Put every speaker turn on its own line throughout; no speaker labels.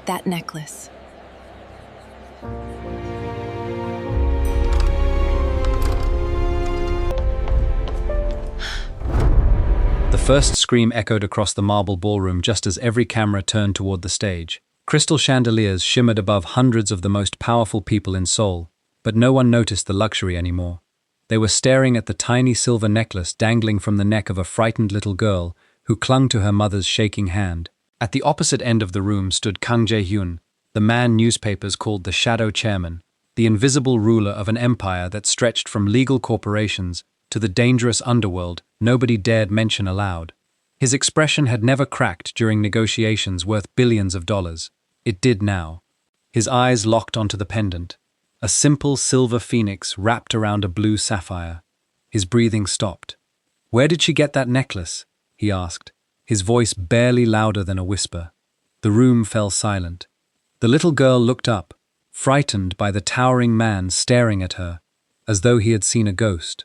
That necklace.
The first scream echoed across the marble ballroom just as every camera turned toward the stage. Crystal chandeliers shimmered above hundreds of the most powerful people in Seoul, but no one noticed the luxury anymore. They were staring at the tiny silver necklace dangling from the neck of a frightened little girl who clung to her mother's shaking hand. At the opposite end of the room stood Kang Jae-hyun, the man newspapers called the Shadow Chairman, the invisible ruler of an empire that stretched from legal corporations to the dangerous underworld nobody dared mention aloud. His expression had never cracked during negotiations worth billions of dollars. It did now. His eyes locked onto the pendant, a simple silver phoenix wrapped around a blue sapphire. His breathing stopped. "Where did she get that necklace?" he asked, his voice barely louder than a whisper. The room fell silent. The little girl looked up, frightened by the towering man staring at her, as though he had seen a ghost.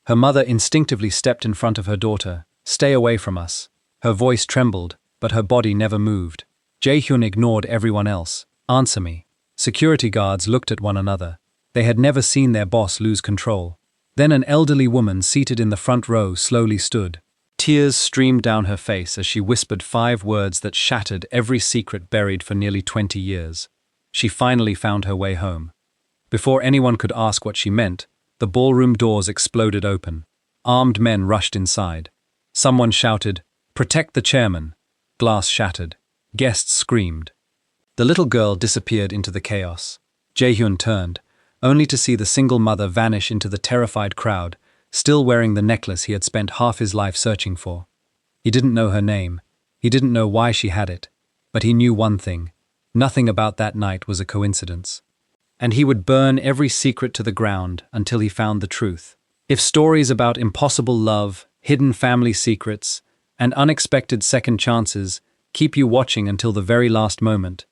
Her mother instinctively stepped in front of her daughter. "Stay away from us." Her voice trembled, but her body never moved. Jae-hyun ignored everyone else. "Answer me." Security guards looked at one another. They had never seen their boss lose control. Then an elderly woman seated in the front row slowly stood. Tears streamed down her face as she whispered 5 words that shattered every secret buried for nearly 20 years. She finally found her way home. Before anyone could ask what she meant, the ballroom doors exploded open. Armed men rushed inside. Someone shouted, "Protect the chairman." Glass shattered. Guests screamed. The little girl disappeared into the chaos. Jae-hyun turned, only to see the single mother vanish into the terrified crowd, still wearing the necklace he had spent half his life searching for. He didn't know her name. He didn't know why she had it. But he knew one thing. Nothing about that night was a coincidence. And he would burn every secret to the ground until he found the truth. If stories about impossible love, hidden family secrets, and unexpected second chances keep you watching until the very last moment,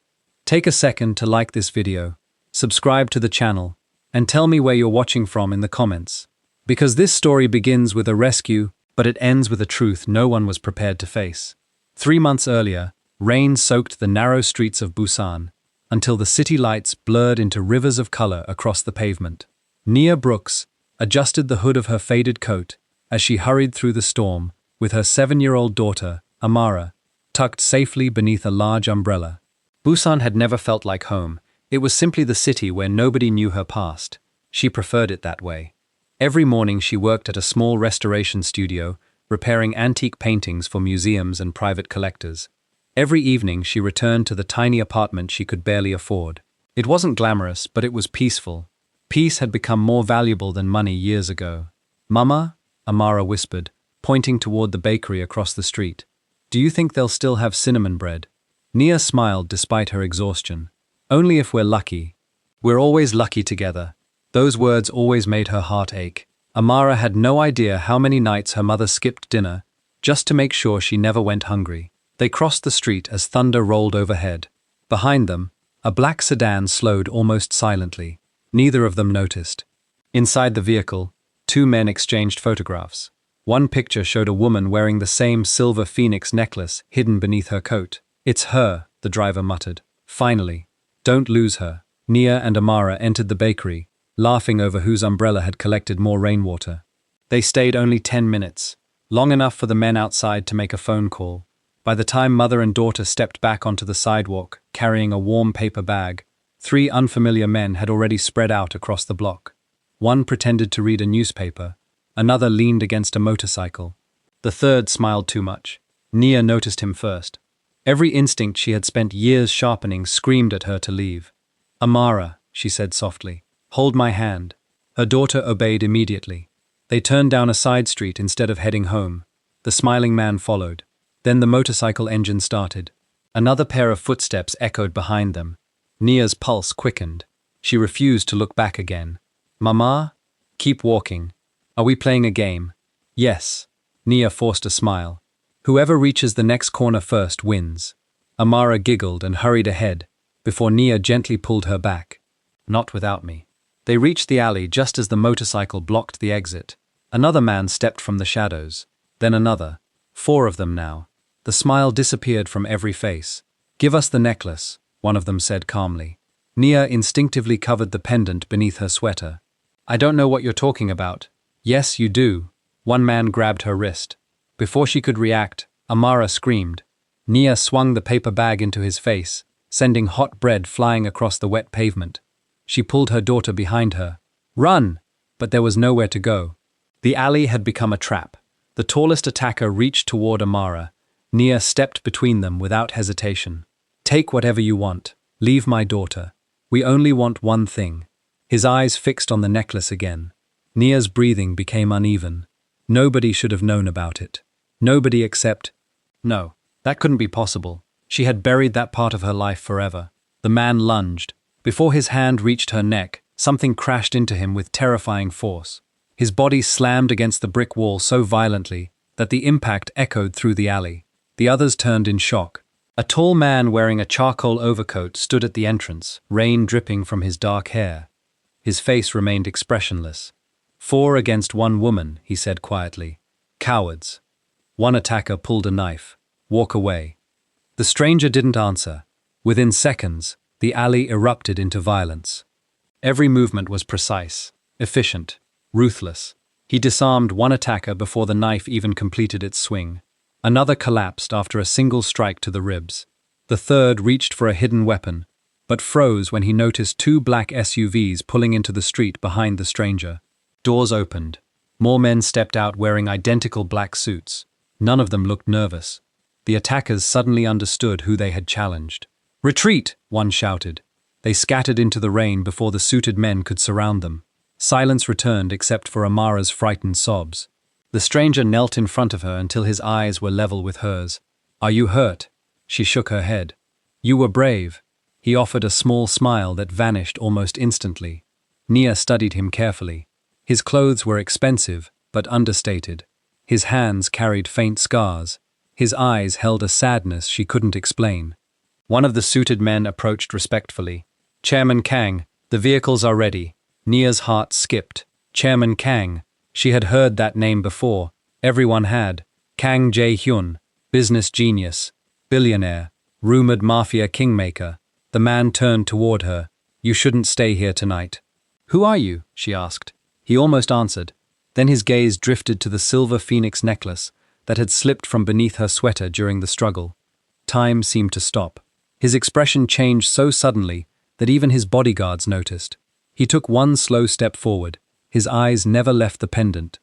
take a second to like this video, subscribe to the channel, and tell me where you're watching from in the comments. Because this story begins with a rescue, but it ends with a truth no one was prepared to face. 3 months earlier, rain soaked the narrow streets of Busan, until the city lights blurred into rivers of color across the pavement. Nia Brooks adjusted the hood of her faded coat as she hurried through the storm with her 7-year-old daughter, Amara, tucked safely beneath a large umbrella. Busan had never felt like home. It was simply the city where nobody knew her past. She preferred it that way. Every morning she worked at a small restoration studio, repairing antique paintings for museums and private collectors. Every evening she returned to the tiny apartment she could barely afford. It wasn't glamorous, but it was peaceful. Peace had become more valuable than money years ago. "Mama," Amara whispered, pointing toward the bakery across the street. "Do you think they'll still have cinnamon bread?" Nia smiled despite her exhaustion. "Only if we're lucky." "We're always lucky together." Those words always made her heart ache. Amara had no idea how many nights her mother skipped dinner just to make sure she never went hungry. They crossed the street as thunder rolled overhead. Behind them, a black sedan slowed almost silently. Neither of them noticed. Inside the vehicle, 2 men exchanged photographs. One picture showed a woman wearing the same silver phoenix necklace hidden beneath her coat. "It's her," the driver muttered. "Finally. Don't lose her." Nia and Amara entered the bakery, laughing over whose umbrella had collected more rainwater. They stayed only 10 minutes, long enough for the men outside to make a phone call. By the time mother and daughter stepped back onto the sidewalk, carrying a warm paper bag, 3 unfamiliar men had already spread out across the block. One pretended to read a newspaper, another leaned against a motorcycle. The third smiled too much. Nia noticed him first. Every instinct she had spent years sharpening screamed at her to leave. "Amara," she said softly, "hold my hand." Her daughter obeyed immediately. They turned down a side street instead of heading home. The smiling man followed. Then the motorcycle engine started. Another pair of footsteps echoed behind them. Nia's pulse quickened. She refused to look back again. "Mama?" "Keep walking." "Are we playing a game?" "Yes." Nia forced a smile. "Whoever reaches the next corner first wins." Amara giggled and hurried ahead, before Nia gently pulled her back. "Not without me." They reached the alley just as the motorcycle blocked the exit. Another man stepped from the shadows. Then another. 4 of them now. The smile disappeared from every face. "Give us the necklace." one of them said calmly. Nia instinctively covered the pendant beneath her sweater. I don't know what you're talking about. Yes, you do. One man grabbed her wrist. Before she could react, Amara screamed. Nia swung the paper bag into his face, sending hot bread flying across the wet pavement. She pulled her daughter behind her. Run! But there was nowhere to go. The alley had become a trap. The tallest attacker reached toward Amara. Nia stepped between them without hesitation. Take whatever you want. Leave my daughter. We only want one thing. His eyes fixed on the necklace again. Nia's breathing became uneven. Nobody should have known about it. Nobody except... No, that couldn't be possible. She had buried that part of her life forever. The man lunged. Before his hand reached her neck, something crashed into him with terrifying force. His body slammed against the brick wall so violently that the impact echoed through the alley. The others turned in shock. A tall man wearing a charcoal overcoat stood at the entrance, rain dripping from his dark hair. His face remained expressionless. 4 against 1 woman, he said quietly. Cowards. One attacker pulled a knife. Walk away. The stranger didn't answer. Within seconds, the alley erupted into violence. Every movement was precise, efficient, ruthless. He disarmed one attacker before the knife even completed its swing. Another collapsed after a single strike to the ribs. The third reached for a hidden weapon, but froze when he noticed 2 black SUVs pulling into the street behind the stranger. Doors opened. More men stepped out wearing identical black suits. None of them looked nervous. The attackers suddenly understood who they had challenged. Retreat! One shouted. They scattered into the rain before the suited men could surround them. Silence returned except for Amara's frightened sobs. The stranger knelt in front of her until his eyes were level with hers. Are you hurt? She shook her head. You were brave. He offered a small smile that vanished almost instantly. Nia studied him carefully. His clothes were expensive, but understated. His hands carried faint scars. His eyes held a sadness she couldn't explain. One of the suited men approached respectfully. Chairman Kang, the vehicles are ready. Nia's heart skipped. Chairman Kang. She had heard that name before. Everyone had. Kang Jae-hyun, business genius, billionaire, rumored Mafia kingmaker. The man turned toward her. You shouldn't stay here tonight. Who are you? She asked. He almost answered. Then his gaze drifted to the silver phoenix necklace that had slipped from beneath her sweater during the struggle. Time seemed to stop. His expression changed so suddenly that even his bodyguards noticed. He took one slow step forward. His eyes never left the pendant.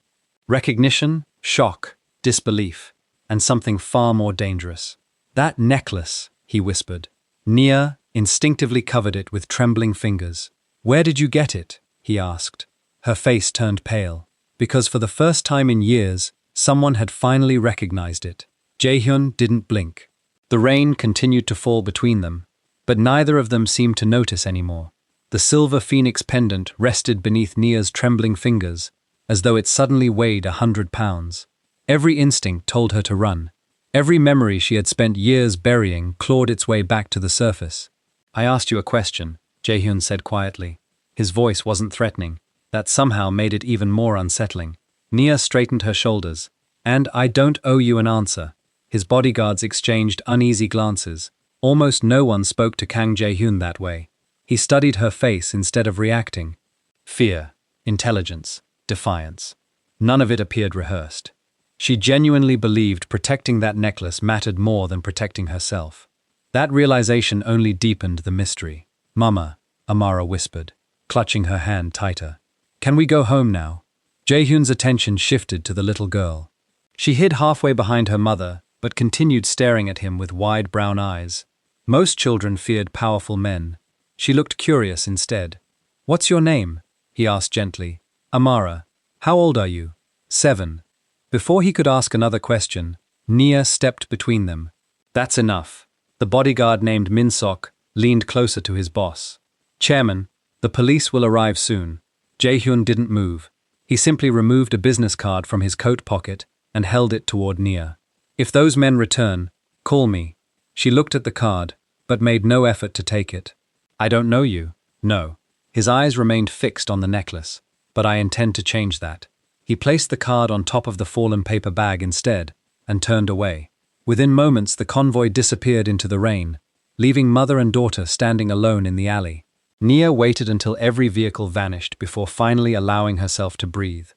Recognition, shock, disbelief, and something far more dangerous. That necklace, he whispered. Nia instinctively covered it with trembling fingers. Where did you get it? He asked. Her face turned pale, because for the first time in years, someone had finally recognized it. Jae-hyun didn't blink. The rain continued to fall between them, but neither of them seemed to notice anymore. The silver phoenix pendant rested beneath Nia's trembling fingers, as though it suddenly weighed 100 pounds. Every instinct told her to run. Every memory she had spent years burying clawed its way back to the surface. I asked you a question, Jae-hyun said quietly. His voice wasn't threatening. That somehow made it even more unsettling. Nia straightened her shoulders. And I don't owe you an answer. His bodyguards exchanged uneasy glances. Almost no one spoke to Kang Jae-hyun that way. He studied her face instead of reacting. Fear, intelligence, defiance. None of it appeared rehearsed. She genuinely believed protecting that necklace mattered more than protecting herself. That realization only deepened the mystery. Mama, Amara whispered, clutching her hand tighter. Can we go home now? Jae-hyun's attention shifted to the little girl. She hid halfway behind her mother, but continued staring at him with wide brown eyes. Most children feared powerful men. She looked curious instead. What's your name? He asked gently. Amara. How old are you? 7. Before he could ask another question, Nia stepped between them. That's enough. The bodyguard named Min-sok leaned closer to his boss. Chairman, the police will arrive soon. Jae-hyun didn't move. He simply removed a business card from his coat pocket and held it toward Nia. If those men return, call me. She looked at the card, but made no effort to take it. I don't know you. No. His eyes remained fixed on the necklace, but I intend to change that. He placed the card on top of the fallen paper bag instead, and turned away. Within moments the convoy disappeared into the rain. leaving mother and daughter standing alone in the alley. Nia waited until every vehicle vanished before finally allowing herself to breathe.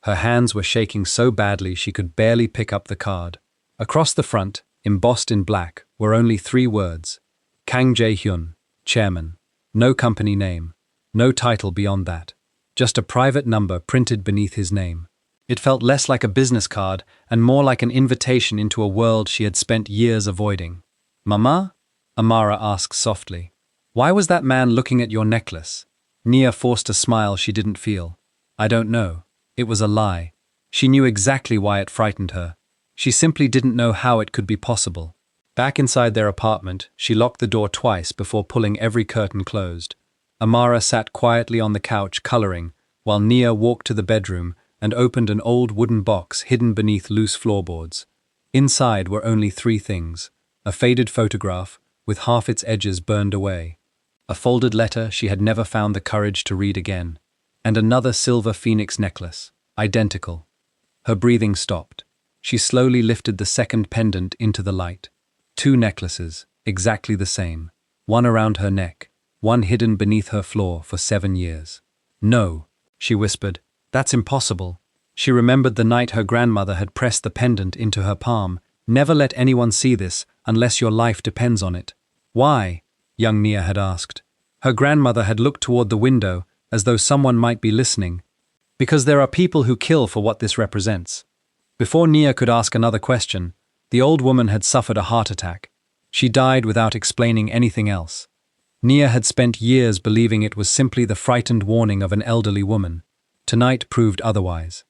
Her hands were shaking so badly she could barely pick up the card. Across the front, embossed in black, were only 3 words. Kang Jae-hyun, chairman. No company name. No title beyond that. Just a private number printed beneath his name. It felt less like a business card and more like an invitation into a world she had spent years avoiding. "Mama?" Amara asked softly. "Why was that man looking at your necklace?" Nia forced a smile she didn't feel. "I don't know. It was a lie." She knew exactly why it frightened her. She simply didn't know how it could be possible. Back inside their apartment, she locked the door twice before pulling every curtain closed. Amara sat quietly on the couch coloring, while Nia walked to the bedroom and opened an old wooden box hidden beneath loose floorboards. Inside were only 3 things: a faded photograph, with half its edges burned away, a folded letter she had never found the courage to read again, and another silver phoenix necklace, identical. Her breathing stopped. She slowly lifted the second pendant into the light. 2 necklaces, exactly the same, one around her neck, one hidden beneath her floor for 7 years. "No," she whispered, "that's impossible." She remembered the night her grandmother had pressed the pendant into her palm. "Never let anyone see this unless your life depends on it." "Why?" young Nia had asked. Her grandmother had looked toward the window as though someone might be listening. "Because there are people who kill for what this represents." Before Nia could ask another question, the old woman had suffered a heart attack. She died without explaining anything else. Nia had spent years believing it was simply the frightened warning of an elderly woman. Tonight proved otherwise.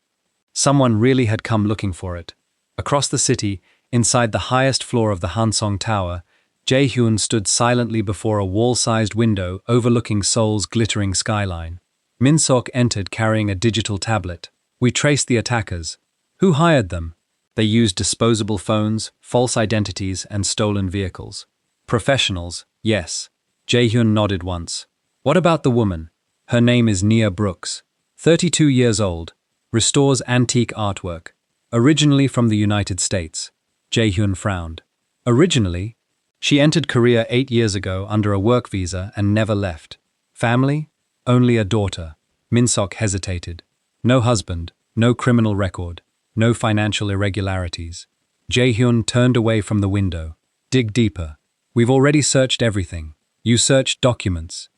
Someone really had come looking for it. Across the city, inside the highest floor of the Hansong Tower, Jae-hyun stood silently before a wall-sized window overlooking Seoul's glittering skyline. Min-sok entered carrying a digital tablet. "We traced the attackers." "Who hired them?" "They used disposable phones, false identities, and stolen vehicles." "Professionals, yes." Jae-hyun nodded once. "What about the woman?" "Her name is Nia Brooks. 32 years old. Restores antique artwork. Originally from the United States." Jae-hyun frowned. "Originally?" "She entered Korea 8 years ago under a work visa and never left." "Family?" "Only a daughter." Min-sok hesitated. "No husband, no criminal record. No financial irregularities." Jae-hyun turned away from the window. "Dig deeper. We've already searched everything. You searched documents."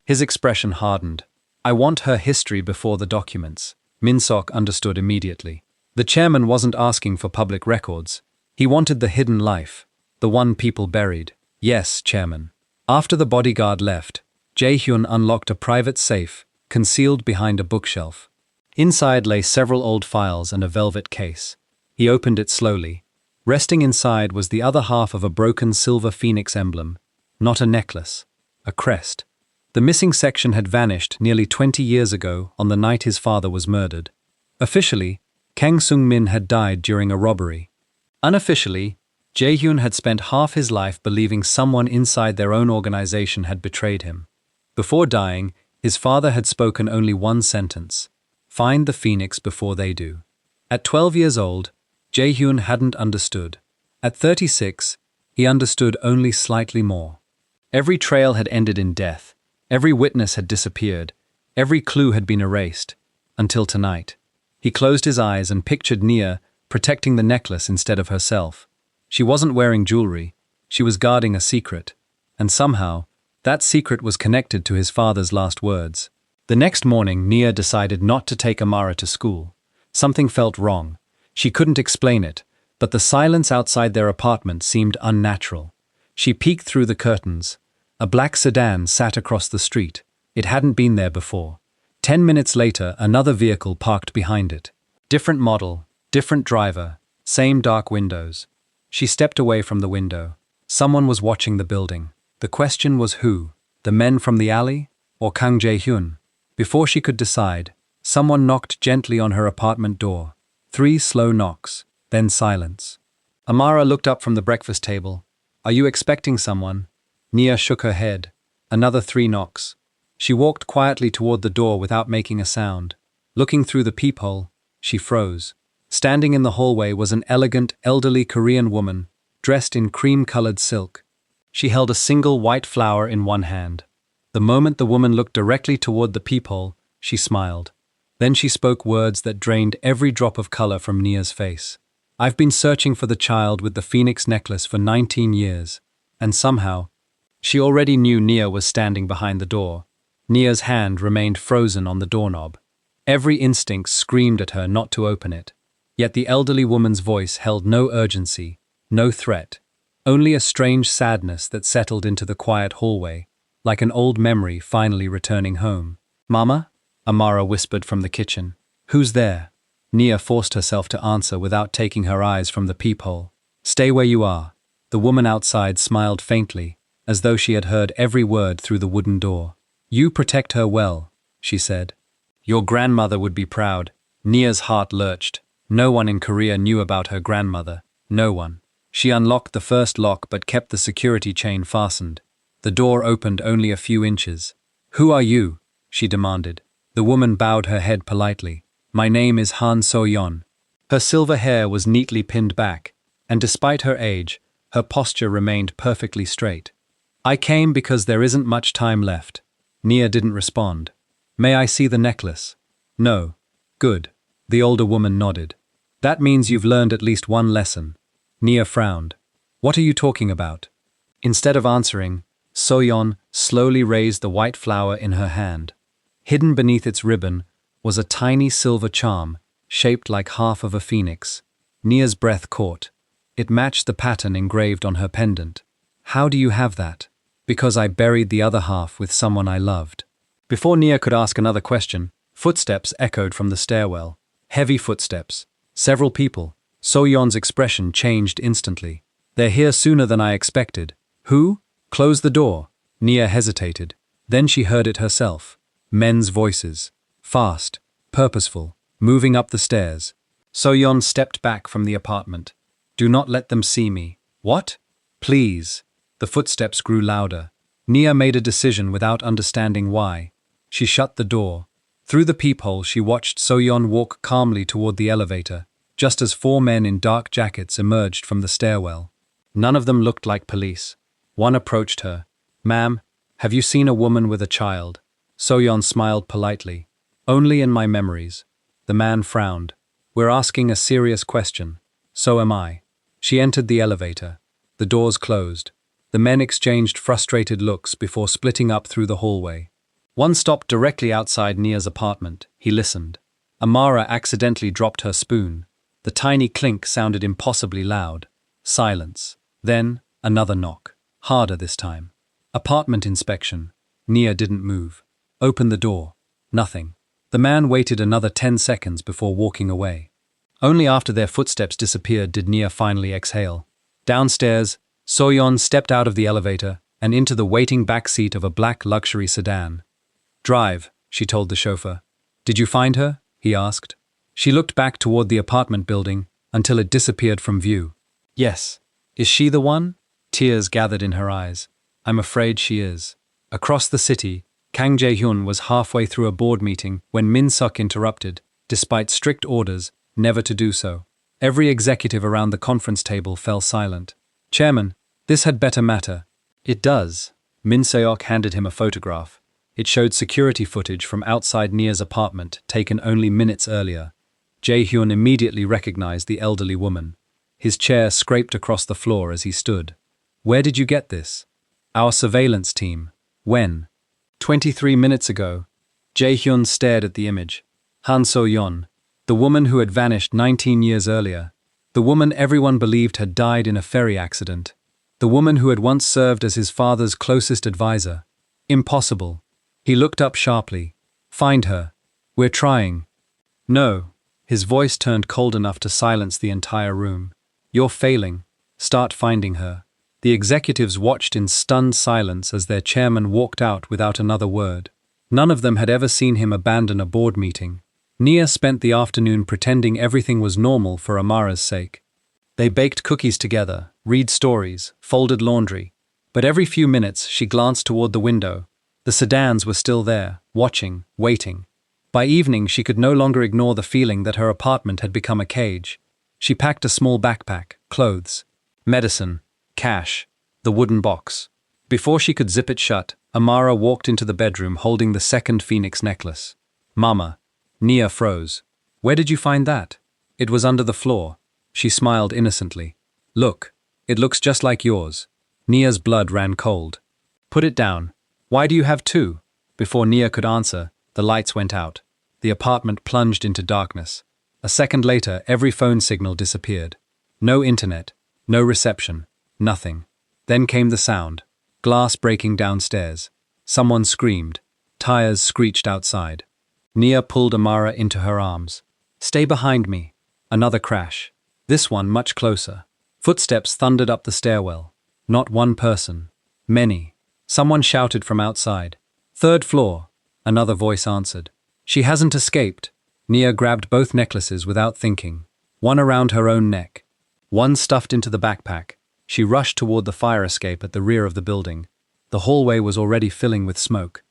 His expression hardened. "I want her history before the documents." Min-sok understood immediately. The chairman wasn't asking for public records. He wanted the hidden life, the one people buried. "Yes, chairman." After the bodyguard left, Jae-hyun unlocked a private safe, concealed behind a bookshelf. Inside lay several old files and a velvet case. He opened it slowly. Resting inside was the other half of a broken silver phoenix emblem. Not a necklace, a crest. The missing section had vanished nearly 20 years ago on the night his father was murdered. Officially, Kang Sung-min had died during a robbery. Unofficially, Jae-hyun had spent half his life believing someone inside their own organization had betrayed him. Before dying, his father had spoken only one sentence: "Find the phoenix before they do." At 12 years old, Jae-hyun hadn't understood. At 36, he understood only slightly more. Every trail had ended in death. Every witness had disappeared. Every clue had been erased. Until tonight. He closed his eyes and pictured Nia protecting the necklace instead of herself. She wasn't wearing jewelry. She was guarding a secret. And somehow, that secret was connected to his father's last words. The next morning, Nia decided not to take Amara to school. Something felt wrong. She couldn't explain it, but the silence outside their apartment seemed unnatural. She peeked through the curtains. A black sedan sat across the street. It hadn't been there before. 10 minutes later, another vehicle parked behind it. Different model, different driver, same dark windows. She stepped away from the window. Someone was watching the building. The question was who? The men from the alley? Or Kang Jae-hyun? Before she could decide, someone knocked gently on her apartment door. 3 slow knocks, then silence. Amara looked up from the breakfast table. "Are you expecting someone?" Nia shook her head. Another 3 knocks. She walked quietly toward the door without making a sound. Looking through the peephole, she froze. Standing in the hallway was an elegant, elderly Korean woman, dressed in cream-colored silk. She held a single white flower in one hand. The moment the woman looked directly toward the peephole, she smiled. Then she spoke words that drained every drop of color from Nia's face. I've been searching for the child with the phoenix necklace for 19 years, and somehow, she already knew Nia was standing behind the door. Nia's hand remained frozen on the doorknob. Every instinct screamed at her not to open it. Yet the elderly woman's voice held no urgency, no threat, only a strange sadness that settled into the quiet hallway, like an old memory finally returning home. "Mama?" Amara whispered from the kitchen. "Who's there?" Nia forced herself to answer without taking her eyes from the peephole. "Stay where you are." The woman outside smiled faintly, as though she had heard every word through the wooden door. "You protect her well," she said. "Your grandmother would be proud." Nia's heart lurched. No one in Korea knew about her grandmother. No one. She unlocked the first lock but kept the security chain fastened. The door opened only a few inches. "Who are you?" she demanded. The woman bowed her head politely. "My name is Han So-yeon." Her silver hair was neatly pinned back, and despite her age, her posture remained perfectly straight. "I came because there isn't much time left." Nia didn't respond. "May I see the necklace?" "No." "Good." The older woman nodded. "That means you've learned at least one lesson." Nia frowned. "What are you talking about?" Instead of answering, So-yeon slowly raised the white flower in her hand. Hidden beneath its ribbon was a tiny silver charm, shaped like half of a phoenix. Nia's breath caught. It matched the pattern engraved on her pendant. "How do you have that?" "Because I buried the other half with someone I loved." Before Nia could ask another question, footsteps echoed from the stairwell. Heavy footsteps. Several people. So-yeon's expression changed instantly. "They're here sooner than I expected." "Who?" "Close the door." Nia hesitated. Then she heard it herself. Men's voices. Fast, purposeful, moving up the stairs. So-yeon stepped back from the apartment. "Do not let them see me." "What?" "Please." The footsteps grew louder. Nia made a decision without understanding why. She shut the door. Through the peephole she watched So-yeon walk calmly toward the elevator, just as 4 men in dark jackets emerged from the stairwell. None of them looked like police. One approached her. "Ma'am, have you seen a woman with a child?" So-yeon smiled politely. "Only in my memories." The man frowned. "We're asking a serious question." "So am I." She entered the elevator. The doors closed. The men exchanged frustrated looks before splitting up through the hallway. One stopped directly outside Nia's apartment. He listened. Amara accidentally dropped her spoon. The tiny clink sounded impossibly loud. Silence. Then, another knock. Harder this time. Apartment inspection. Nia didn't move. Open the door. Nothing. The man waited another 10 seconds before walking away. Only after their footsteps disappeared did Nia finally exhale. Downstairs, So-yeon stepped out of the elevator and into the waiting back seat of a black luxury sedan. "Drive," she told the chauffeur. "Did you find her?" he asked. She looked back toward the apartment building until it disappeared from view. "Yes." "Is she the one?" Tears gathered in her eyes. "I'm afraid she is." Across the city, Kang Jae-hyun was halfway through a board meeting when Min-suk interrupted, despite strict orders never to do so. Every executive around the conference table fell silent. "Chairman, this had better matter." "It does." Min-seok handed him a photograph. It showed security footage from outside Nia's apartment taken only minutes earlier. Jae-hyun immediately recognized the elderly woman. His chair scraped across the floor as he stood. "Where did you get this?" "Our surveillance team." "When?" 23 minutes ago." Jae-hyun stared at the image. Han So-yeon, the woman who had vanished 19 years earlier. The woman everyone believed had died in a ferry accident. The woman who had once served as his father's closest advisor. Impossible. He looked up sharply. "Find her. We're trying." "No." His voice turned cold enough to silence the entire room. "You're failing. Start finding her." The executives watched in stunned silence as their chairman walked out without another word. None of them had ever seen him abandon a board meeting. Nia spent the afternoon pretending everything was normal for Amara's sake. They baked cookies together, read stories, folded laundry. But every few minutes she glanced toward the window. The sedans were still there, watching, waiting. By evening she could no longer ignore the feeling that her apartment had become a cage. She packed a small backpack, clothes, medicine, cash. the wooden box. Before she could zip it shut, Amara walked into the bedroom holding the second phoenix necklace. Mama. Nia froze. Where did you find that? It was under the floor. She smiled innocently. Look, it looks just like yours. Nia's blood ran cold. Put it down. Why do you have two? Before Nia could answer, the lights went out. The apartment plunged into darkness. A second later, every phone signal disappeared. No internet, no reception, nothing. Then came the sound. Glass breaking downstairs. Someone screamed. Tires screeched outside. Nia pulled Amara into her arms. Stay behind me. Another crash. This one much closer. Footsteps thundered up the stairwell. Not one person. Many. Someone shouted from outside. Third floor. Another voice answered. She hasn't escaped. Nia grabbed both necklaces without thinking. One around her own neck. One stuffed into the backpack. She rushed toward the fire escape at the rear of the building. The hallway was already filling with smoke.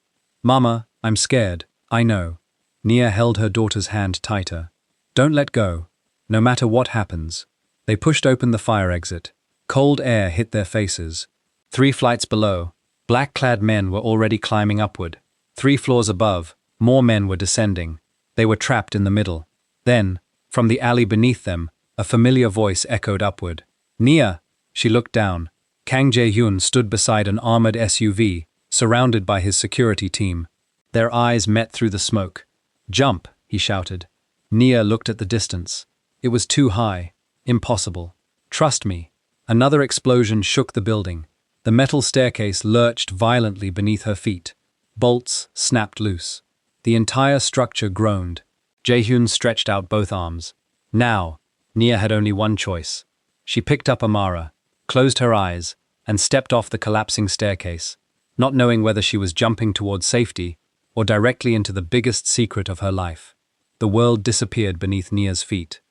Mama, I'm scared. I know. Nia held her daughter's hand tighter. Don't let go. No matter what happens. They pushed open the fire exit. Cold air hit their faces. 3 flights below, black-clad men were already climbing upward. 3 floors above, more men were descending. They were trapped in the middle. Then, from the alley beneath them, a familiar voice echoed upward. Nia! She looked down. Kang Jae-hyun stood beside an armored SUV, surrounded by his security team. Their eyes met through the smoke. Jump, he shouted. Nia looked at the distance. It was too high. Impossible. Trust me. Another explosion shook the building. The metal staircase lurched violently beneath her feet. Bolts snapped loose. The entire structure groaned. Jae-hyun stretched out both arms. Now, Nia had only one choice. She picked up Amara, closed her eyes, and stepped off the collapsing staircase, not knowing whether she was jumping towards safety or directly into the biggest secret of her life. The world disappeared beneath Nia's feet.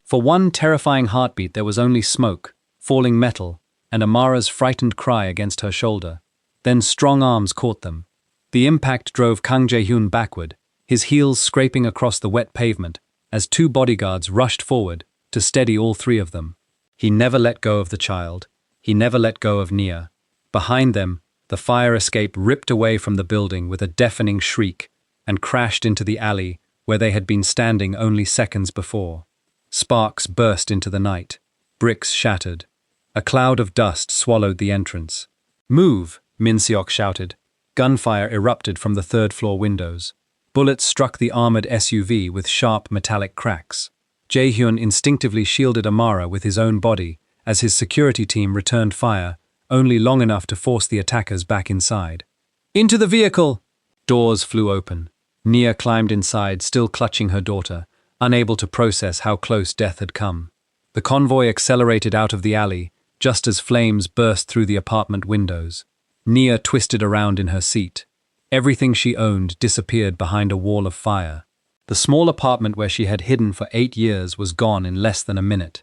For one terrifying heartbeat there was only smoke, falling metal, and Amara's frightened cry against her shoulder. Then strong arms caught them. The impact drove Kang Jae-hyun backward, his heels scraping across the wet pavement, as 2 bodyguards rushed forward to steady all 3 of them. He never let go of the child. He never let go of Nia. Behind them, the fire escape ripped away from the building with a deafening shriek and crashed into the alley where they had been standing only seconds before. Sparks burst into the night. Bricks shattered. A cloud of dust swallowed the entrance. Move, Min Seok shouted. Gunfire erupted from the 3rd-floor windows. Bullets struck the armored SUV with sharp metallic cracks. Jae-hyun instinctively shielded Amara with his own body as his security team returned fire, only long enough to force the attackers back inside. Into the vehicle! Doors flew open. Nia climbed inside, still clutching her daughter, unable to process how close death had come. The convoy accelerated out of the alley, just as flames burst through the apartment windows. Nia twisted around in her seat. Everything she owned disappeared behind a wall of fire. The small apartment where she had hidden for 8 years was gone in less than a minute.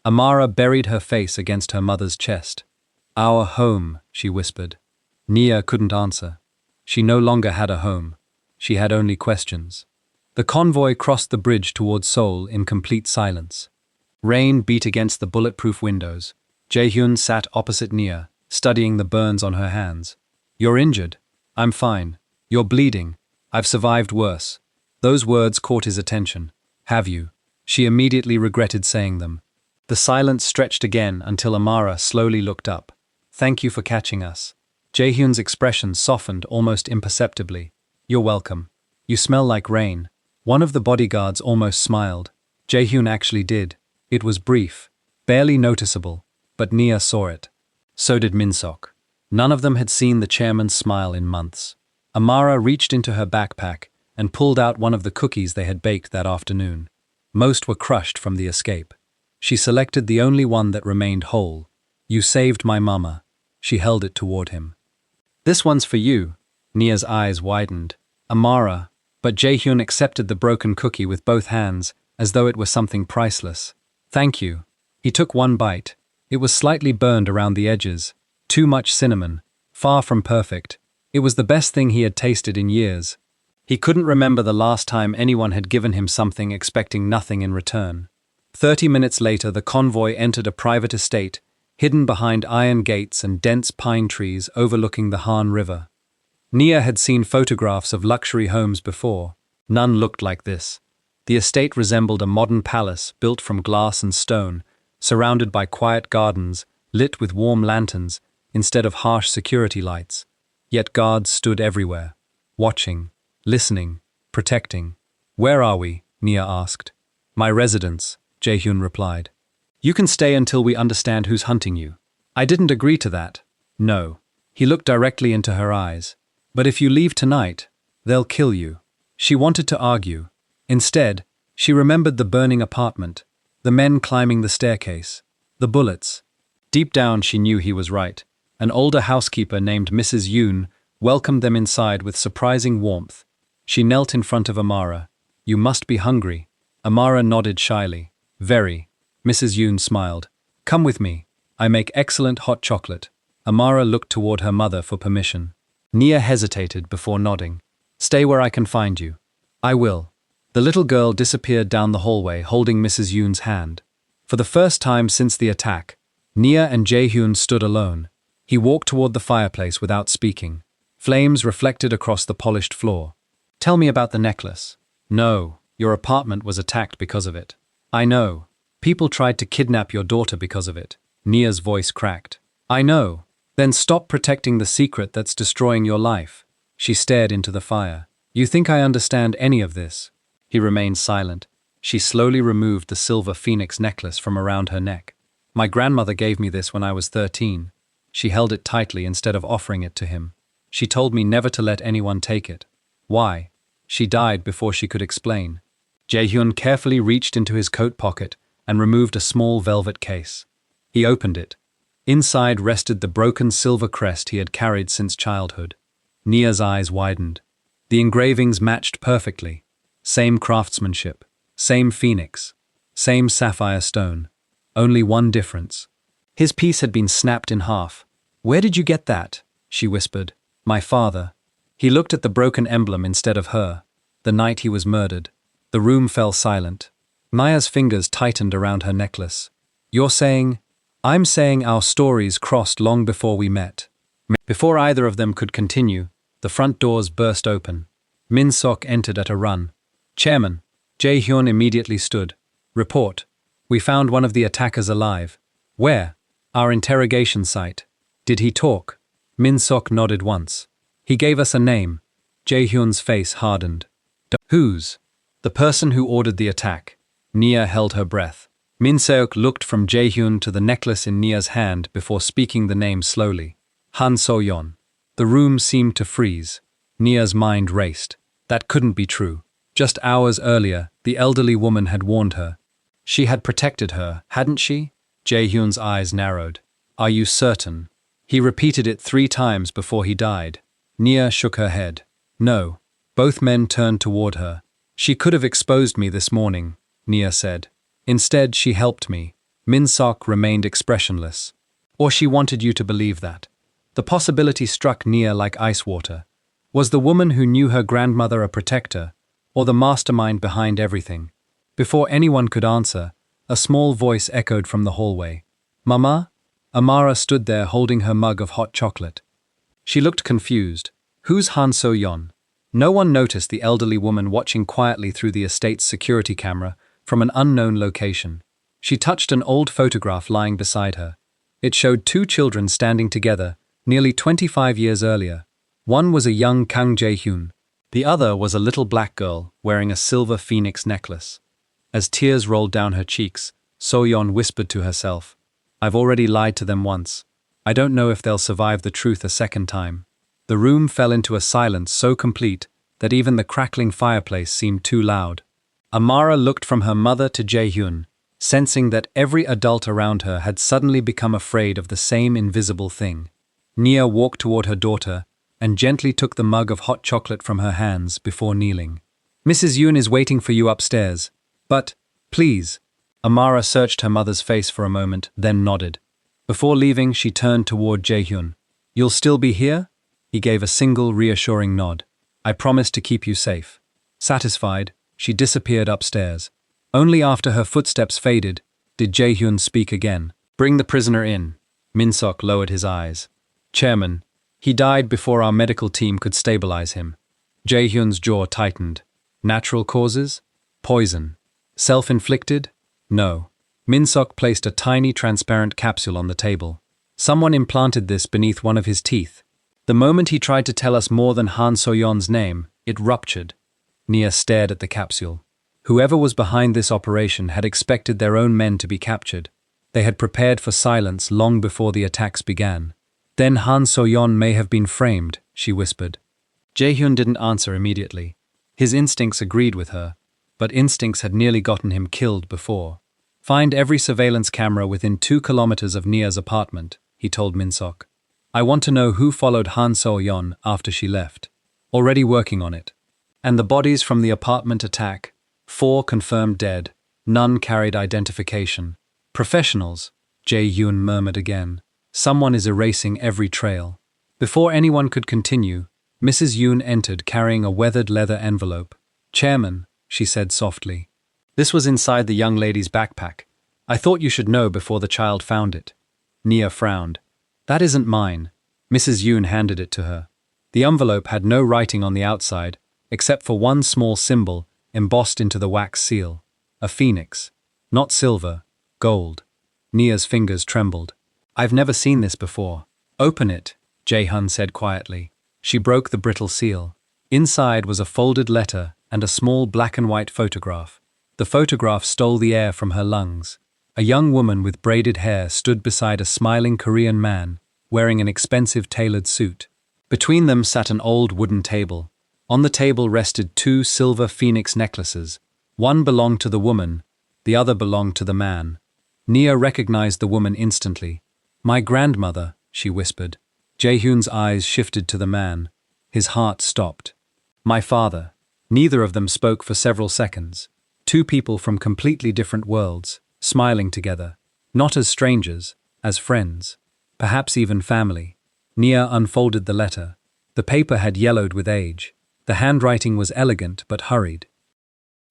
Amara buried her face against her mother's chest. Our home, she whispered. Nia couldn't answer. She no longer had a home. She had only questions. The convoy crossed the bridge toward Seoul in complete silence. Rain beat against the bulletproof windows. Jae-hyun sat opposite Nia, studying the burns on her hands. You're injured. I'm fine. You're bleeding. I've survived worse. Those words caught his attention. Have you? She immediately regretted saying them. The silence stretched again until Amara slowly looked up. Thank you for catching us. Jae-hyun's expression softened almost imperceptibly. You're welcome. You smell like rain. One of the bodyguards almost smiled. Jae-hyun actually did. It was brief, barely noticeable, but Nia saw it. So did Min-seok. None of them had seen the chairman's smile in months. Amara reached into her backpack and pulled out one of the cookies they had baked that afternoon. Most were crushed from the escape. She selected the only one that remained whole. You saved my mama. She held it toward him. This one's for you. Nia's eyes widened. Amara. But Jae-hyun accepted the broken cookie with both hands, as though it were something priceless. Thank you. He took one bite. It was slightly burned around the edges. Too much cinnamon. Far from perfect. It was the best thing he had tasted in years. He couldn't remember the last time anyone had given him something expecting nothing in return. 30 minutes later, the convoy entered a private estate, hidden behind iron gates and dense pine trees overlooking the Han River. Nia had seen photographs of luxury homes before. None looked like this. The estate resembled a modern palace built from glass and stone, surrounded by quiet gardens, lit with warm lanterns, instead of harsh security lights. Yet guards stood everywhere, watching, listening, protecting. "Where are we?" Nia asked. "My residence," Jae-hyun replied. "You can stay until we understand who's hunting you." "I didn't agree to that." "No." He looked directly into her eyes. "But if you leave tonight, they'll kill you." She wanted to argue. Instead, she remembered the burning apartment, the men climbing the staircase, the bullets. Deep down she knew he was right. An older housekeeper named Mrs. Yoon welcomed them inside with surprising warmth. She knelt in front of Amara. "You must be hungry." Amara nodded shyly. "Very." Mrs. Yoon smiled. "Come with me. I make excellent hot chocolate." Amara looked toward her mother for permission. Nia hesitated before nodding. "Stay where I can find you." "I will." The little girl disappeared down the hallway holding Mrs. Yoon's hand. For the first time since the attack, Nia and Jae-hyun stood alone. He walked toward the fireplace without speaking. Flames reflected across the polished floor. "Tell me about the necklace." "No, your apartment was attacked because of it." "I know. People tried to kidnap your daughter because of it." Nia's voice cracked. "I know. Then stop protecting the secret that's destroying your life." She stared into the fire. "You think I understand any of this?" He remained silent. She slowly removed the silver phoenix necklace from around her neck. "My grandmother gave me this when I was 13. She held it tightly instead of offering it to him. She told me never to let anyone take it." "Why?" She died before she could explain. Jae-hyun carefully reached into his coat pocket and removed a small velvet case. He opened it. Inside rested the broken silver crest he had carried since childhood. Nia's eyes widened. The engravings matched perfectly. Same craftsmanship, same phoenix, same sapphire stone. Only one difference. His piece had been snapped in half. "Where did you get that?" she whispered. "My father." He looked at the broken emblem instead of her. The night he was murdered. The room fell silent. Nia's fingers tightened around her necklace. "You're saying—" "I'm saying our stories crossed long before we met." Before either of them could continue, the front doors burst open. Min Sok entered at a run. "Chairman." Jae-hyun immediately stood. "Report. We found one of the attackers alive." "Where?" "Our interrogation site." "Did he talk?" Min Sok nodded once. "He gave us a name." Jae-hyun's face hardened. "Whose?" "The person who ordered the attack." Nia held her breath. Min Seok looked from Jae-hyun to the necklace in Nia's hand before speaking the name slowly. Han So-yeon. The room seemed to freeze. Nia's mind raced. That couldn't be true. Just hours earlier, the elderly woman had warned her. She had protected her, hadn't she? Jae-hyun's eyes narrowed. "Are you certain?" He repeated it 3 times before he died. Nia shook her head. "No." Both men turned toward her. "She could have exposed me this morning," Nia said. "Instead, she helped me." Min Sok remained expressionless. "Or she wanted you to believe that." The possibility struck Nia like ice water. Was the woman who knew her grandmother a protector, or the mastermind behind everything? Before anyone could answer, a small voice echoed from the hallway. "Mama?" Amara stood there holding her mug of hot chocolate. She looked confused. "Who's Han So-yeon?" No one noticed the elderly woman watching quietly through the estate's security camera from an unknown location. She touched an old photograph lying beside her. It showed 2 children standing together, nearly 25 years earlier. One was a young Kang Jae-hyun. The other was a little black girl wearing a silver phoenix necklace. As tears rolled down her cheeks, So-yeon whispered to herself, "I've already lied to them once. I don't know if they'll survive the truth a second time." The room fell into a silence so complete that even the crackling fireplace seemed too loud. Amara looked from her mother to Jae-hyun, sensing that every adult around her had suddenly become afraid of the same invisible thing. Nia walked toward her daughter and gently took the mug of hot chocolate from her hands before kneeling. "Mrs. Yoon is waiting for you upstairs. But, please." Amara searched her mother's face for a moment, then nodded. Before leaving, she turned toward Jae-hyun. "You'll still be here?" He gave a single reassuring nod. "I promise to keep you safe." Satisfied, she disappeared upstairs. Only after her footsteps faded did Jae-hyun speak again. "Bring the prisoner in." Min-seok lowered his eyes. Chairman, he died before our medical team could stabilize him. Jae-hyun's jaw tightened. Natural causes? Poison. Self-inflicted? No. Min-seok placed a tiny transparent capsule on the table. Someone implanted this beneath one of his teeth. The moment he tried to tell us more than Han So-yeon's name, it ruptured. Nia stared at the capsule. Whoever was behind this operation had expected their own men to be captured. They had prepared for silence long before the attacks began. Then Han So-yeon may have been framed, she whispered. Jae-hyun didn't answer immediately. His instincts agreed with her, but instincts had nearly gotten him killed before. Find every surveillance camera within 2 kilometers of Nia's apartment, he told Min-seok. I want to know who followed Han So-yeon after she left. Already working on it. And the bodies from the apartment attack. 4 confirmed dead. None carried identification. Professionals, Jae-hyun murmured again. Someone is erasing every trail. Before anyone could continue, Mrs. Yoon entered carrying a weathered leather envelope. Chairman, she said softly. This was inside the young lady's backpack. I thought you should know before the child found it. Nia frowned. That isn't mine. Mrs. Yoon handed it to her. The envelope had no writing on the outside, except for one small symbol embossed into the wax seal. A phoenix. Not silver, gold. Nia's fingers trembled. I've never seen this before. Open it, Jae-hyun said quietly. She broke the brittle seal. Inside was a folded letter and a small black and white photograph. The photograph stole the air from her lungs. A young woman with braided hair stood beside a smiling Korean man, wearing an expensive tailored suit. Between them sat an old wooden table. On the table rested 2 silver phoenix necklaces. One belonged to the woman, the other belonged to the man. Nia recognized the woman instantly. My grandmother, she whispered. Jae-hyun's eyes shifted to the man. His heart stopped. My father. Neither of them spoke for several seconds. 2 people from completely different worlds, smiling together. Not as strangers, as friends. Perhaps even family. Nia unfolded the letter. The paper had yellowed with age. The handwriting was elegant but hurried.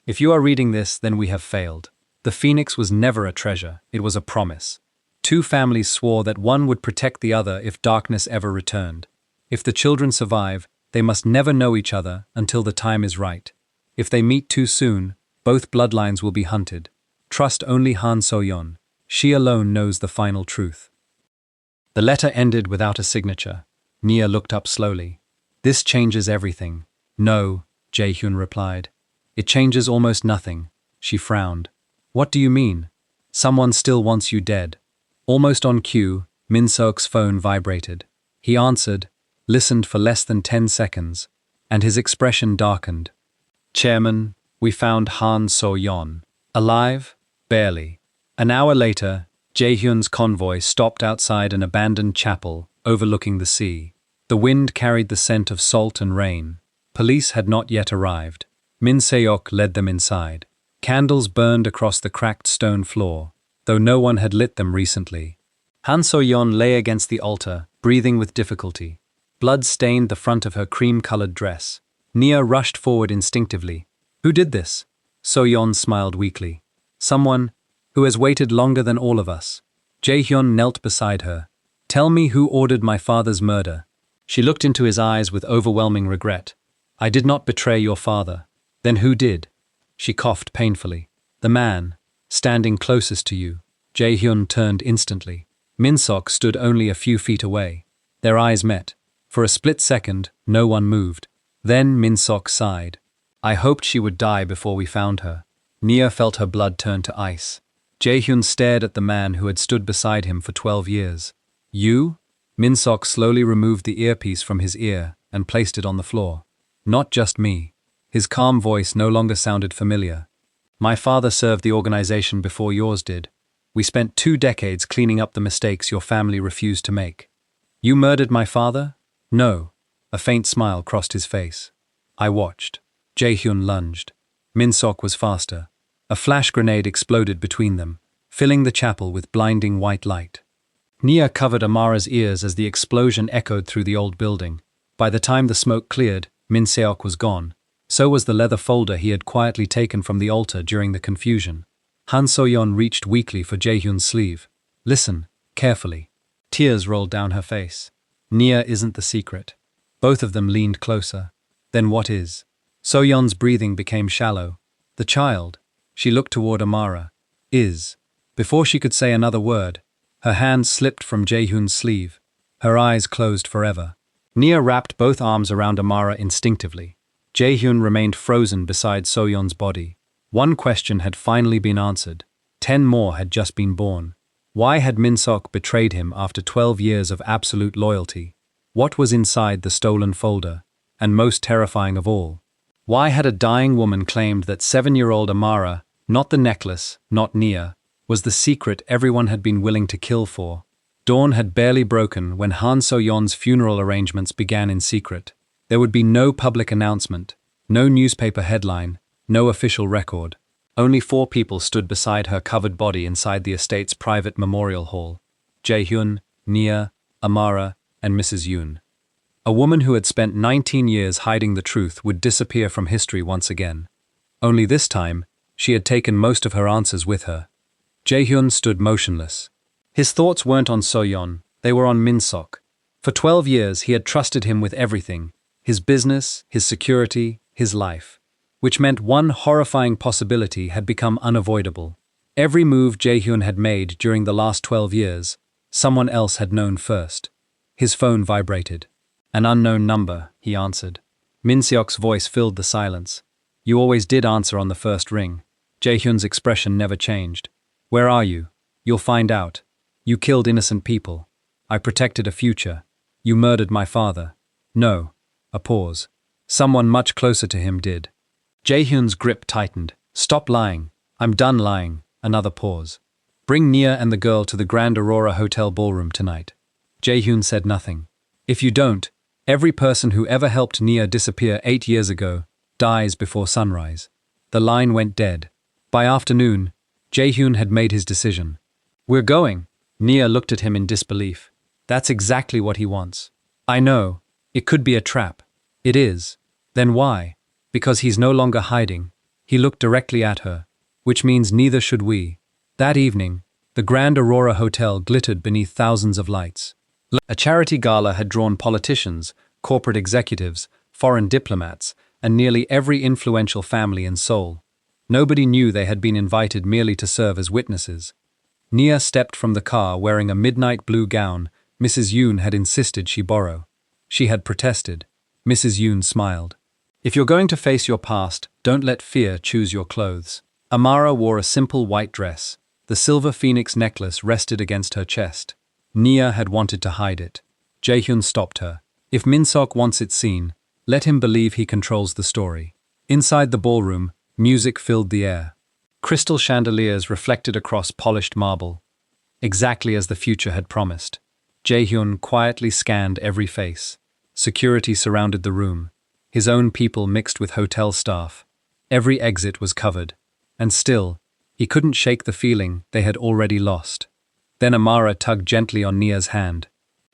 If you are reading this, then we have failed. The phoenix was never a treasure, it was a promise. 2 families swore that one would protect the other if darkness ever returned. If the children survive, they must never know each other until the time is right. If they meet too soon, both bloodlines will be hunted. Trust only Han So-yeon. She alone knows the final truth. The letter ended without a signature. Nia looked up slowly. This changes everything. No, Jae-hyun replied. It changes almost nothing. She frowned. What do you mean? Someone still wants you dead. Almost on cue, Min-seok's phone vibrated. He answered, listened for less than 10 seconds, and his expression darkened. Chairman, we found Han So-yeon. Alive? Barely. An hour later, Jae-hyun's convoy stopped outside an abandoned chapel overlooking the sea. The wind carried the scent of salt and rain. Police had not yet arrived. Min-seok led them inside. Candles burned across the cracked stone floor, though no one had lit them recently. Han So-yeon lay against the altar, breathing with difficulty. Blood stained the front of her cream-colored dress. Nia rushed forward instinctively. Who did this? So-yeon smiled weakly. Someone who has waited longer than all of us. Jae-hyun knelt beside her. Tell me who ordered my father's murder. She looked into his eyes with overwhelming regret. I did not betray your father. Then who did? She coughed painfully. The man, standing closest to you. Jae-hyun turned instantly. Min-seok stood only a few feet away. Their eyes met. For a split second, no one moved. Then Min-seok sighed. I hoped she would die before we found her. Nia felt her blood turn to ice. Jae-hyun stared at the man who had stood beside him for 12 years. You? Min-seok slowly removed the earpiece from his ear and placed it on the floor. Not just me. His calm voice no longer sounded familiar. My father served the organization before yours did. We spent 2 decades cleaning up the mistakes your family refused to make. You murdered my father? No. A faint smile crossed his face. I watched. Jae-hyun lunged. Min-seok was faster. A flash grenade exploded between them, filling the chapel with blinding white light. Nia covered Amara's ears as the explosion echoed through the old building. By the time the smoke cleared, Min-seok was gone. So was the leather folder he had quietly taken from the altar during the confusion. Han So-yeon reached weakly for Jae-hyun's sleeve. Listen, carefully. Tears rolled down her face. Nia isn't the secret. Both of them leaned closer. Then what is? Soyeon's breathing became shallow. The child. She looked toward Amara. Is. Before she could say another word, her hand slipped from Jaehyun's sleeve. Her eyes closed forever. Nia wrapped both arms around Amara instinctively. Jaehyun remained frozen beside Soyeon's body. One question had finally been answered. 10 more had just been born. Why had Min-seok betrayed him after 12 years of absolute loyalty? What was inside the stolen folder? And most terrifying of all, why had a dying woman claimed that 7-year-old Amara, not the necklace, not Nia, was the secret everyone had been willing to kill for? Dawn had barely broken when Han So-yeon's funeral arrangements began in secret. There would be no public announcement, no newspaper headline, no official record. Only 4 people stood beside her covered body inside the estate's private memorial hall. Jaehyun, Nia, Amara, and Mrs. Yoon. A woman who had spent 19 years hiding the truth would disappear from history once again. Only this time, she had taken most of her answers with her. Jaehyun stood motionless. His thoughts weren't on Soyeon, they were on Min-seok. For 12 years he had trusted him with everything, his business, his security, his life. Which meant one horrifying possibility had become unavoidable. Every move Jaehyun had made during the last 12 years, someone else had known first. His phone vibrated. An unknown number, he answered. Min-seok's voice filled the silence. You always did answer on the first ring. Jaehyun's expression never changed. Where are you? You'll find out. You killed innocent people. I protected a future. You murdered my father. No. A pause. Someone much closer to him did. Jaehyun's grip tightened. Stop lying. I'm done lying. Another pause. Bring Nia and the girl to the Grand Aurora Hotel ballroom tonight. Jaehyun said nothing. If you don't, every person who ever helped Nia disappear 8 years ago dies before sunrise. The line went dead. By afternoon, Jaehyun had made his decision. We're going. Nia looked at him in disbelief. That's exactly what he wants. I know. It could be a trap. It is. Then why? Because he's no longer hiding. He looked directly at her. Which means neither should we. That evening, the Grand Aurora Hotel glittered beneath thousands of lights. A charity gala had drawn politicians, corporate executives, foreign diplomats, and nearly every influential family in Seoul. Nobody knew they had been invited merely to serve as witnesses. Nia stepped from the car wearing a midnight blue gown Mrs. Yoon had insisted she borrow. She had protested. Mrs. Yoon smiled. If you're going to face your past, don't let fear choose your clothes. Amara wore a simple white dress. The silver phoenix necklace rested against her chest. Nia had wanted to hide it. Jaehyun stopped her. If Min-seok wants it seen, let him believe he controls the story. Inside the ballroom, music filled the air. Crystal chandeliers reflected across polished marble. Exactly as the future had promised. Jaehyun quietly scanned every face. Security surrounded the room. His own people mixed with hotel staff. Every exit was covered. And still, he couldn't shake the feeling they had already lost. Then Amara tugged gently on Nia's hand.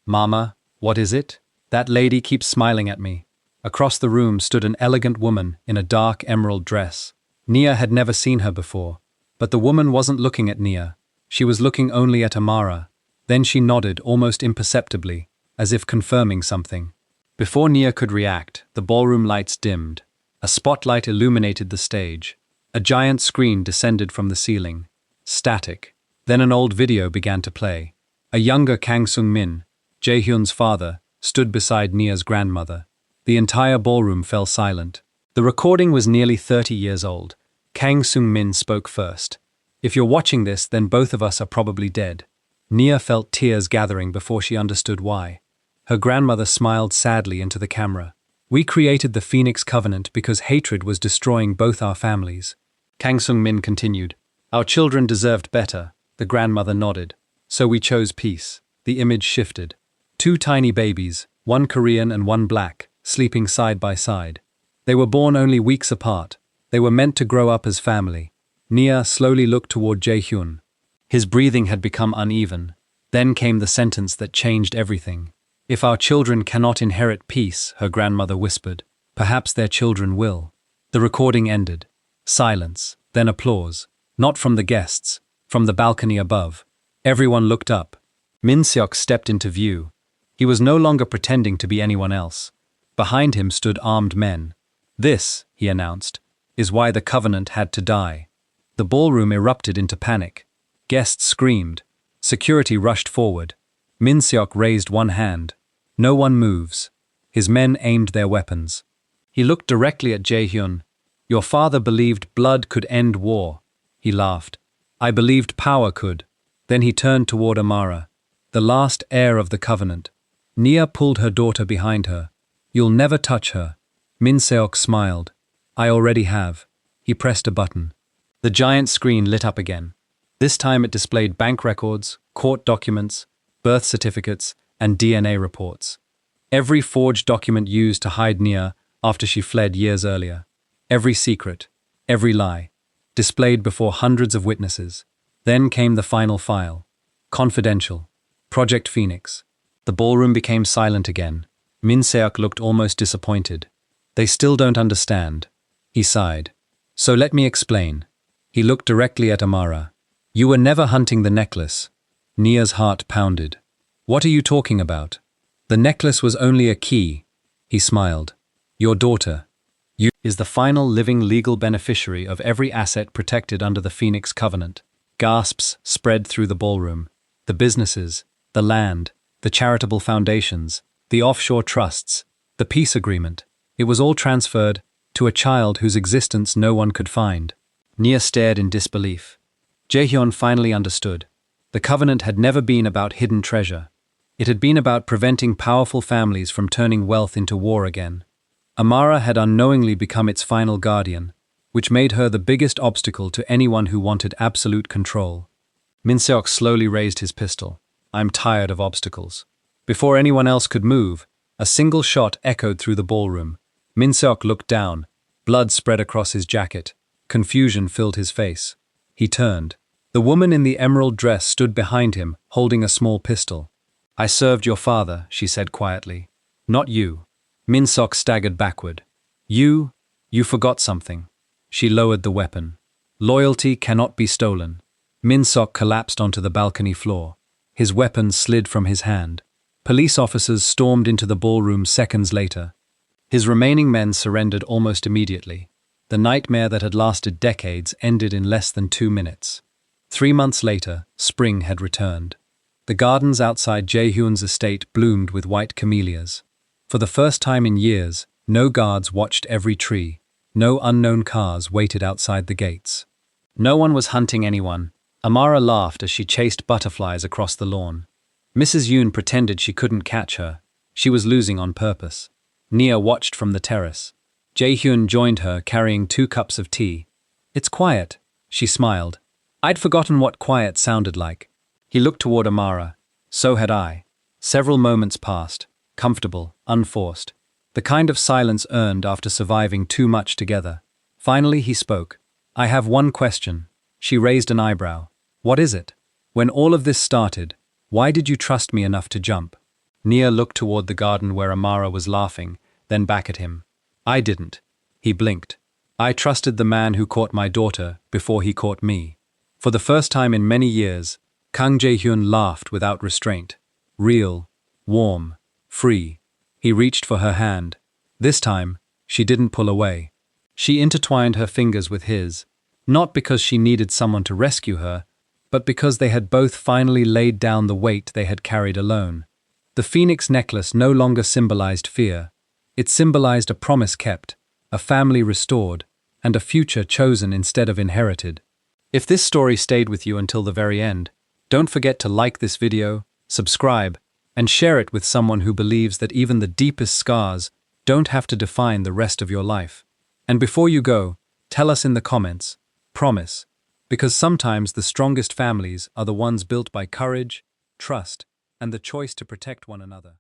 Mama, what is it? That lady keeps smiling at me. Across the room stood an elegant woman in a dark emerald dress. Nia had never seen her before. But the woman wasn't looking at Nia. She was looking only at Amara. Then she nodded almost imperceptibly, as if confirming something. Before Nia could react, the ballroom lights dimmed. A spotlight illuminated the stage. A giant screen descended from the ceiling. Static. Then an old video began to play. A younger Kang Sung-min, Jaehyun's father, stood beside Nia's grandmother. The entire ballroom fell silent. The recording was nearly 30 years old. Kang Sung-min spoke first. If you're watching this, then both of us are probably dead. Nia felt tears gathering before she understood why. Her grandmother smiled sadly into the camera. We created the Phoenix Covenant because hatred was destroying both our families. Kang Sung-min continued. Our children deserved better. The grandmother nodded. So we chose peace. The image shifted. 2 tiny babies, one Korean and one black, sleeping side by side. They were born only weeks apart. They were meant to grow up as family. Nia slowly looked toward Jaehyun. His breathing had become uneven. Then came the sentence that changed everything. If our children cannot inherit peace, her grandmother whispered, perhaps their children will. The recording ended. Silence, then applause. Not from the guests, from the balcony above. Everyone looked up. Min Seok stepped into view. He was no longer pretending to be anyone else. Behind him stood armed men. "This," he announced, "is why the Covenant had to die." The ballroom erupted into panic. Guests screamed. Security rushed forward. Min Seok raised one hand. "No one moves." His men aimed their weapons. He looked directly at Jae-hyun. "Your father believed blood could end war." He laughed. "I believed power could." Then he turned toward Amara, the last heir of the Covenant. Nia pulled her daughter behind her. "You'll never touch her." Min Seok smiled. "I already have." He pressed a button. The giant screen lit up again. This time it displayed bank records, court documents, birth certificates, and DNA reports. Every forged document used to hide Nia after she fled years earlier. Every secret, every lie, displayed before hundreds of witnesses. Then came the final file. Confidential. Project Phoenix. The ballroom became silent again. Min Seok looked almost disappointed. "They still don't understand." He sighed. "So let me explain." He looked directly at Amara. "You were never hunting the necklace." Nia's heart pounded. "What are you talking about?" "The necklace was only a key." He smiled. "Your daughter, you, is the final living legal beneficiary of every asset protected under the Phoenix Covenant." Gasps spread through the ballroom. The businesses, the land, the charitable foundations, the offshore trusts, the peace agreement. It was all transferred to a child whose existence no one could find. Nia stared in disbelief. Jae-hyun finally understood. The Covenant had never been about hidden treasure. It had been about preventing powerful families from turning wealth into war again. Amara had unknowingly become its final guardian, which made her the biggest obstacle to anyone who wanted absolute control. Min Seok slowly raised his pistol. "I'm tired of obstacles." Before anyone else could move, a single shot echoed through the ballroom. Min Seok looked down. Blood spread across his jacket. Confusion filled his face. He turned. The woman in the emerald dress stood behind him, holding a small pistol. "I served your father," she said quietly. "Not you." Min Seok staggered backward. You forgot something." She lowered the weapon. "Loyalty cannot be stolen." Min Seok collapsed onto the balcony floor. His weapon slid from his hand. Police officers stormed into the ballroom seconds later. His remaining men surrendered almost immediately. The nightmare that had lasted decades ended in less than 2 minutes. 3 months later, spring had returned. The gardens outside Jae-hyun's estate bloomed with white camellias. For the first time in years, no guards watched every tree. No unknown cars waited outside the gates. No one was hunting anyone. Amara laughed as she chased butterflies across the lawn. Mrs. Yoon pretended she couldn't catch her. She was losing on purpose. Nia watched from the terrace. Jae-hyun joined her, carrying 2 cups of tea. "It's quiet," she smiled. "I'd forgotten what quiet sounded like." He looked toward Amara. So had I. Several moments passed, comfortable, unforced. The kind of silence earned after surviving too much together. Finally he spoke. "I have one question." She raised an eyebrow. "What is it?" "When all of this started, why did you trust me enough to jump?" Nia looked toward the garden where Amara was laughing, then back at him. "I didn't." He blinked. "I trusted the man who caught my daughter before he caught me." For the first time in many years, Kang Jae-hyun laughed without restraint. Real, warm, free. He reached for her hand. This time, she didn't pull away. She intertwined her fingers with his, not because she needed someone to rescue her, but because they had both finally laid down the weight they had carried alone. The Phoenix necklace no longer symbolized fear. It symbolized a promise kept, a family restored, and a future chosen instead of inherited. If this story stayed with you until the very end, don't forget to like this video, subscribe, and share it with someone who believes that even the deepest scars don't have to define the rest of your life. And before you go, tell us in the comments, promise, because sometimes the strongest families are the ones built by courage, trust, and the choice to protect one another.